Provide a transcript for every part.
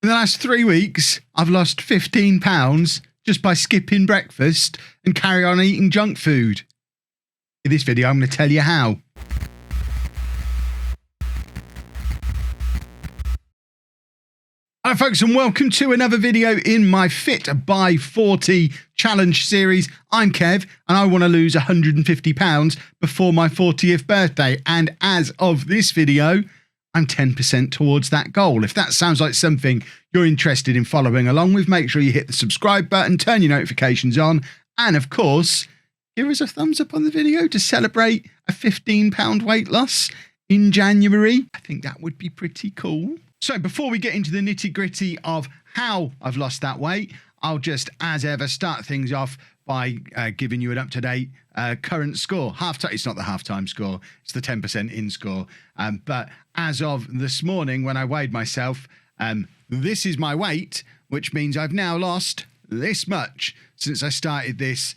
In the last 3 weeks, I've lost 15 pounds just by skipping breakfast and carry on eating junk food. In this video, I'm going to tell you how. Hello folks, and welcome to another video in my Fit by 40 challenge series. I'm Kev and I want to lose 150 pounds before my 40th birthday, and as of this video I'm 10% towards that goal. If that sounds like something you're interested in following along with, make sure you hit the subscribe button, turn your notifications on, and of course give us a thumbs up on the video to celebrate a 15-pound weight loss in January. I think that would be pretty cool. So before we get into the nitty-gritty of how I've lost that weight, I'll just, as ever, start things off by giving you an up-to-date current score. It's not the halftime score, it's the 10% in score. But as of this morning when I weighed myself, this is my weight, which means I've now lost this much since I started this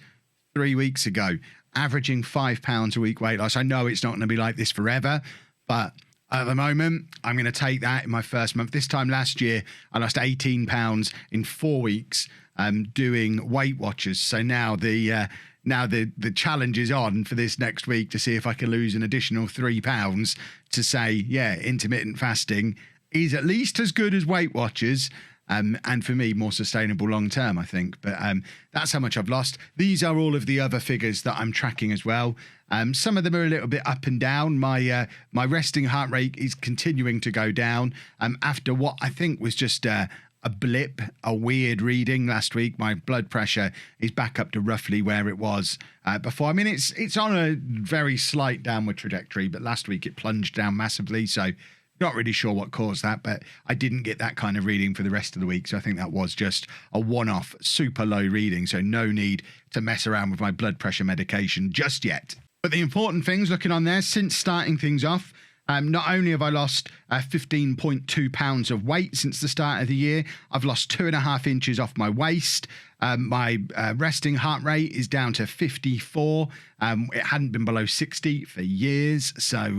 3 weeks ago, averaging 5 pounds a week weight loss. I know it's not going to be like this forever, but at the moment, I'm going to take that in my first month. This time last year, I lost 18 pounds in 4 weeks doing Weight Watchers. So now the challenge is on for this next week to see if I can lose an additional 3 pounds to say, yeah, intermittent fasting is at least as good as Weight Watchers. And for me, more sustainable long term, I think. But that's how much I've lost. These are all of the other figures that I'm tracking as well. Some of them are a little bit up and down. My resting heart rate is continuing to go down. After what I think was just a blip, a weird reading last week, my blood pressure is back up to roughly where it was before. I mean, it's on a very slight downward trajectory, but last week it plunged down massively. So not really sure what caused that, but I didn't get that kind of reading for the rest of the week. So I think that was just a one-off super low reading. So no need to mess around with my blood pressure medication just yet. But the important things looking on there, since starting things off, not only have I lost 15.2 pounds of weight since the start of the year, I've lost 2.5 inches off my waist. My resting heart rate is down to 54. It hadn't been below 60 for years. So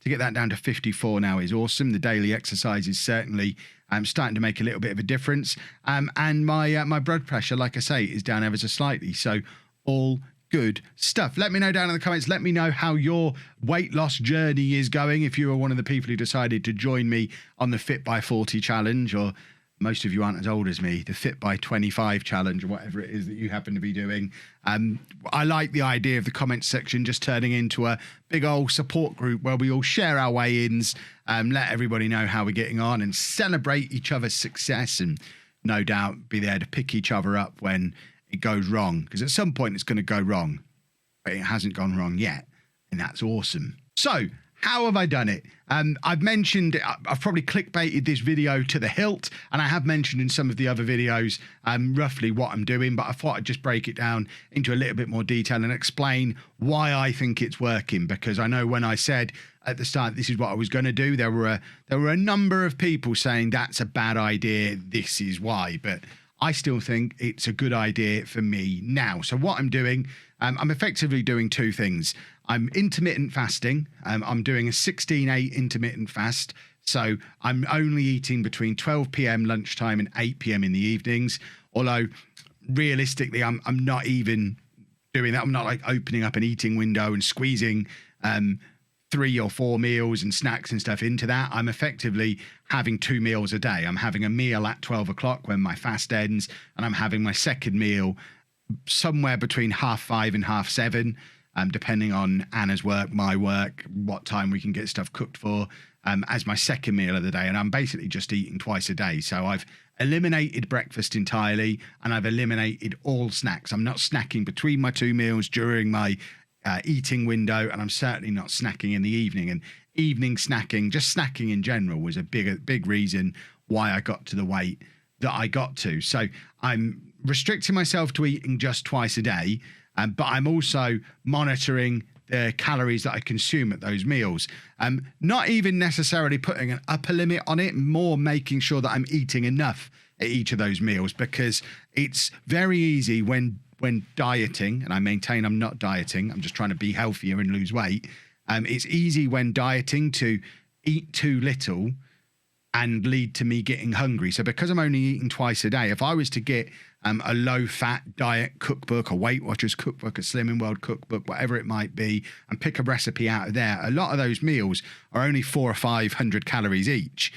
to get that down to 54 now is awesome. The daily exercise is certainly starting to make a little bit of a difference. And my blood pressure, like I say, is down ever so slightly. So all good stuff. Let me know down in the comments. Let me know how your weight loss journey is going. If you are one of the people who decided to join me on the Fit by 40 challenge, or most of you aren't as old as me, the Fit by 25 challenge, or whatever it is that you happen to be doing. I like the idea of the comments section just turning into a big old support group where we all share our weigh-ins, let everybody know how we're getting on and celebrate each other's success, and no doubt be there to pick each other up when it goes wrong, because at some point it's going to go wrong, but it hasn't gone wrong yet, and that's awesome. So how have I done it? I've mentioned, I've probably clickbaited this video to the hilt, and I have mentioned in some of the other videos roughly what I'm doing, but I thought I'd just break it down into a little bit more detail and explain why I think it's working, because I know when I said at the start this is what I was going to do, there were a number of people saying that's a bad idea, this is why, but I still think it's a good idea for me now. So what I'm doing, I'm effectively doing two things. I'm intermittent fasting. I'm doing a 16-8 intermittent fast. So I'm only eating between 12 p.m. lunchtime and 8 p.m. in the evenings. Although realistically, I'm not even doing that. I'm not like opening up an eating window and squeezing 3 or 4 meals and snacks and stuff into that. I'm effectively having 2 meals a day. I'm having a meal at 12 o'clock when my fast ends, and I'm having my second meal somewhere between 5:30 and 7:30, depending on Anna's work, my work, what time we can get stuff cooked for, as my second meal of the day. And I'm basically just eating twice a day. So I've eliminated breakfast entirely, and I've eliminated all snacks. I'm not snacking between my 2 meals during my eating window, and I'm certainly not snacking in the evening. And evening snacking, just snacking in general, was a big reason why I got to the weight that I got to. So I'm restricting myself to eating just twice a day, but I'm also monitoring the calories that I consume at those meals. Not even necessarily putting an upper limit on it, more making sure that I'm eating enough at each of those meals, because it's very easy when dieting, and I maintain I'm not dieting, I'm just trying to be healthier and lose weight. It's easy when dieting to eat too little and lead to me getting hungry. So because I'm only eating twice a day, if I was to get a low-fat diet cookbook, a Weight Watchers cookbook, a Slimming World cookbook, whatever it might be, and pick a recipe out of there, a lot of those meals are only 400 or 500 calories each.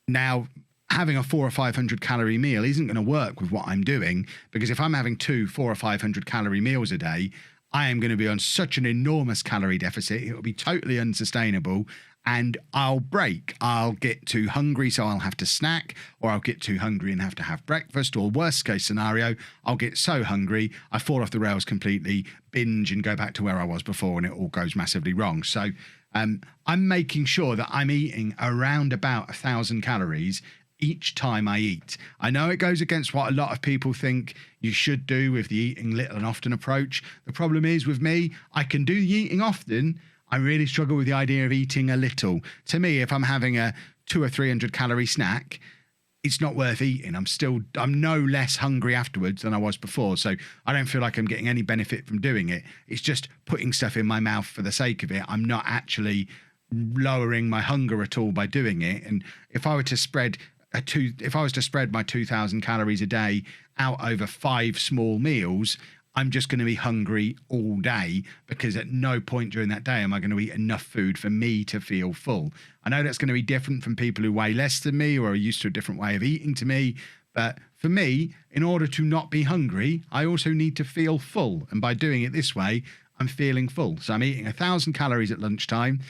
Now, having a 400 or 500 calorie meal isn't going to work with what I'm doing, because if I'm having 400 or 500 calorie meals a day, I am going to be on such an enormous calorie deficit. It will be totally unsustainable, and I'll break. I'll get too hungry, so I'll have to snack, or I'll get too hungry and have to have breakfast, or worst case scenario, I'll get so hungry, I fall off the rails completely, binge and go back to where I was before, and it all goes massively wrong. So I'm making sure that I'm eating around about 1,000 calories each time I eat. I know it goes against what a lot of people think you should do with the eating little and often approach. The problem is with me, I can do the eating often. I really struggle with the idea of eating a little. To me, if I'm having a 200 or 300 calorie snack, it's not worth eating. I'm no less hungry afterwards than I was before. So I don't feel like I'm getting any benefit from doing it. It's just putting stuff in my mouth for the sake of it. I'm not actually lowering my hunger at all by doing it. And if I was to spread my 2,000 calories a day out over 5 small meals, I'm just going to be hungry all day, because at no point during that day am I going to eat enough food for me to feel full. I know that's going to be different from people who weigh less than me or are used to a different way of eating to me. But for me, in order to not be hungry, I also need to feel full. And by doing it this way, I'm feeling full. So I'm eating 1,000 calories at lunchtime,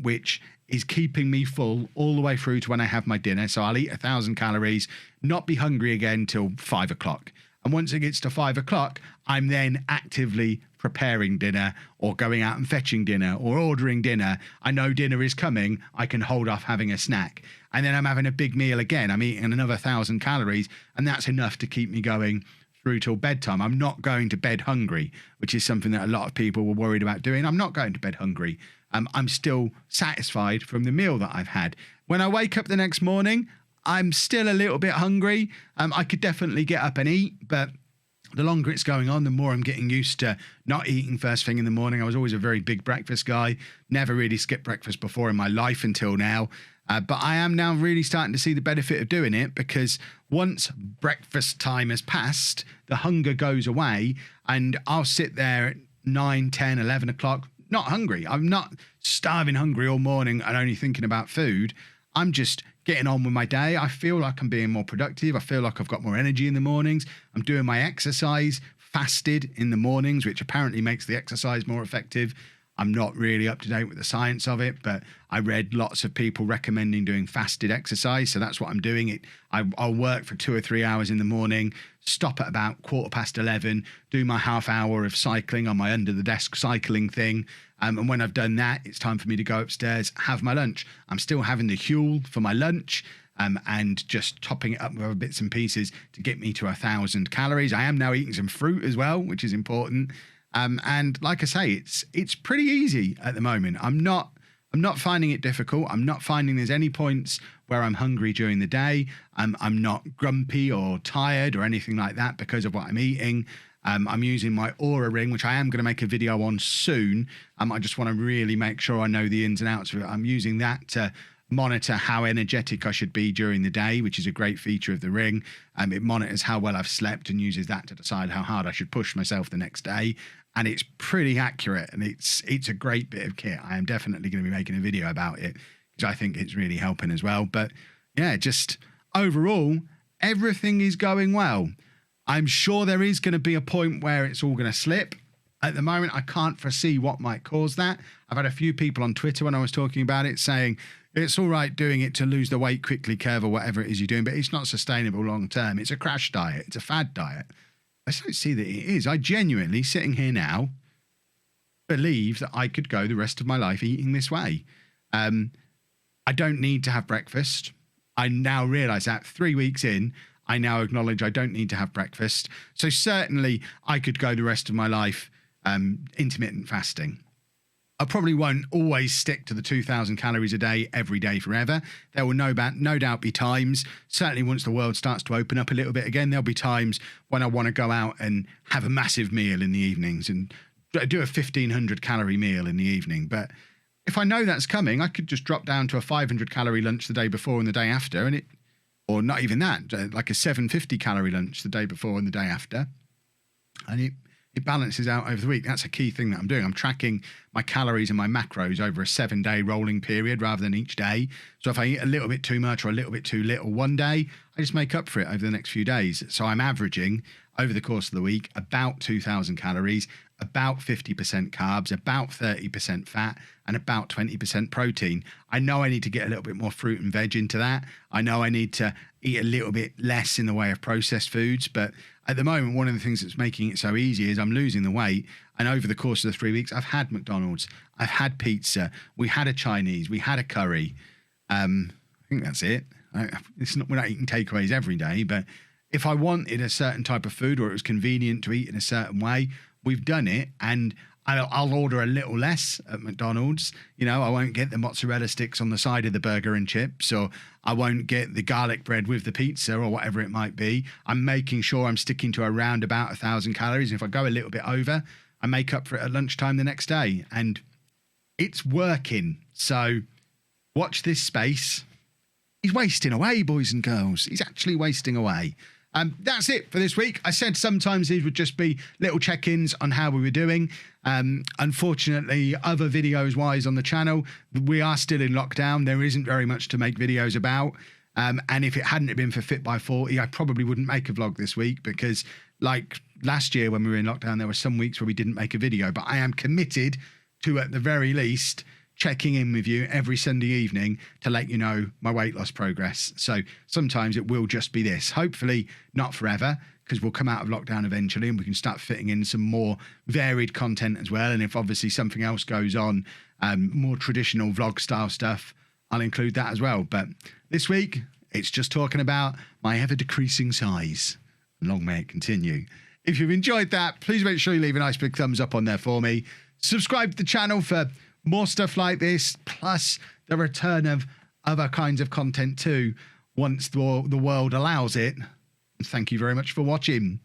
which is keeping me full all the way through to when I have my dinner. So I'll eat 1,000 calories, not be hungry again till 5 o'clock. And once it gets to 5 o'clock, I'm then actively preparing dinner, or going out and fetching dinner, or ordering dinner. I know dinner is coming. I can hold off having a snack. And then I'm having a big meal again. I'm eating another 1,000 calories, and that's enough to keep me going through till bedtime. I'm not going to bed hungry, which is something that a lot of people were worried about doing. I'm not going to bed hungry. I'm still satisfied from the meal that I've had. When I wake up the next morning, I'm still a little bit hungry. I could definitely get up and eat, but the longer it's going on, the more I'm getting used to not eating first thing in the morning. I was always a very big breakfast guy, never really skipped breakfast before in my life until now. But I am now really starting to see the benefit of doing it, because once breakfast time has passed, the hunger goes away, and I'll sit there at 9, 10, 11 o'clock, not hungry. I'm not starving hungry all morning and only thinking about food. I'm just getting on with my day. I feel like I'm being more productive. I feel like I've got more energy in the mornings. I'm doing my exercise fasted in the mornings, which apparently makes the exercise more effective. I'm not really up to date with the science of it, but I read lots of people recommending doing fasted exercise. So that's what I'm doing. I'll work for 2 or 3 hours in the morning, stop at about 11:15, do my half hour of cycling on my under the desk cycling thing. And when I've done that, it's time for me to go upstairs, have my lunch. I'm still having the Huel for my lunch, and just topping it up with other bits and pieces to get me to 1,000 calories. I am now eating some fruit as well, which is important. And like I say, it's pretty easy at the moment. I'm not finding it difficult. I'm not finding there's any points where I'm hungry during the day. I'm not grumpy or tired or anything like that because of what I'm eating. I'm using my Aura ring, which I am going to make a video on soon. I just want to really make sure I know the ins and outs of it. I'm using that to monitor how energetic I should be during the day, which is a great feature of the ring. It monitors how well I've slept and uses that to decide how hard I should push myself the next day. And it's pretty accurate, and it's a great bit of kit. I am definitely going to be making a video about it because I think it's really helping as well. But yeah, just overall, everything is going well. I'm sure there is going to be a point where it's all going to slip. At the moment, I can't foresee what might cause that. I've had a few people on Twitter when I was talking about it saying, it's all right doing it to lose the weight quickly, Kev, or whatever it is you're doing, but it's not sustainable long term. It's a crash diet. It's a fad diet. I don't see that it is. I genuinely, sitting here now, believe that I could go the rest of my life eating this way. I don't need to have breakfast. I now realise that 3 weeks in, I now acknowledge I don't need to have breakfast. So certainly I could go the rest of my life intermittent fasting. I probably won't always stick to the 2,000 calories a day every day forever. There will no doubt be times, certainly once the world starts to open up a little bit again, there'll be times when I want to go out and have a massive meal in the evenings and do a 1,500 calorie meal in the evening. But if I know that's coming, I could just drop down to a 500 calorie lunch the day before and the day after, or not even that, like a 750 calorie lunch the day before and the day after. And it balances out over the week. That's a key thing that I'm doing. I'm tracking my calories and my macros over a 7-day rolling period rather than each day. So if I eat a little bit too much or a little bit too little one day, I just make up for it over the next few days. So I'm averaging over the course of the week about 2,000 calories, about 50% carbs, about 30% fat, and about 20% protein. I know I need to get a little bit more fruit and veg into that. I know I need to eat a little bit less in the way of processed foods. But at the moment, one of the things that's making it so easy is I'm losing the weight. And over the course of the 3 weeks, I've had McDonald's, I've had pizza, we had a Chinese, we had a curry. I think that's it. We're not eating takeaways every day, but if I wanted a certain type of food or it was convenient to eat in a certain way, we've done it. And I'll order a little less at McDonald's. You know, I won't get the mozzarella sticks on the side of the burger and chips, or I won't get the garlic bread with the pizza or whatever it might be. I'm making sure I'm sticking to around about 1,000 calories. And if I go a little bit over, I make up for it at lunchtime the next day. And it's working. So watch this space. He's wasting away, boys and girls. He's actually wasting away. That's it for this week. I said sometimes these would just be little check-ins on how we were doing. Unfortunately, other videos wise on the channel, we are still in lockdown. There isn't very much to make videos about. And if it hadn't been for Fit by 40, I probably wouldn't make a vlog this week because like last year when we were in lockdown, there were some weeks where we didn't make a video, but I am committed to, at the very least, checking in with you every Sunday evening to let you know my weight loss progress. So sometimes it will just be this. Hopefully not forever, because we'll come out of lockdown eventually and we can start fitting in some more varied content as well. And if obviously something else goes on, more traditional vlog style stuff, I'll include that as well. But this week, it's just talking about my ever decreasing size. Long may it continue. If you've enjoyed that, please make sure you leave a nice big thumbs up on there for me. Subscribe to the channel for more stuff like this, plus the return of other kinds of content too, once the world allows it. Thank you very much for watching.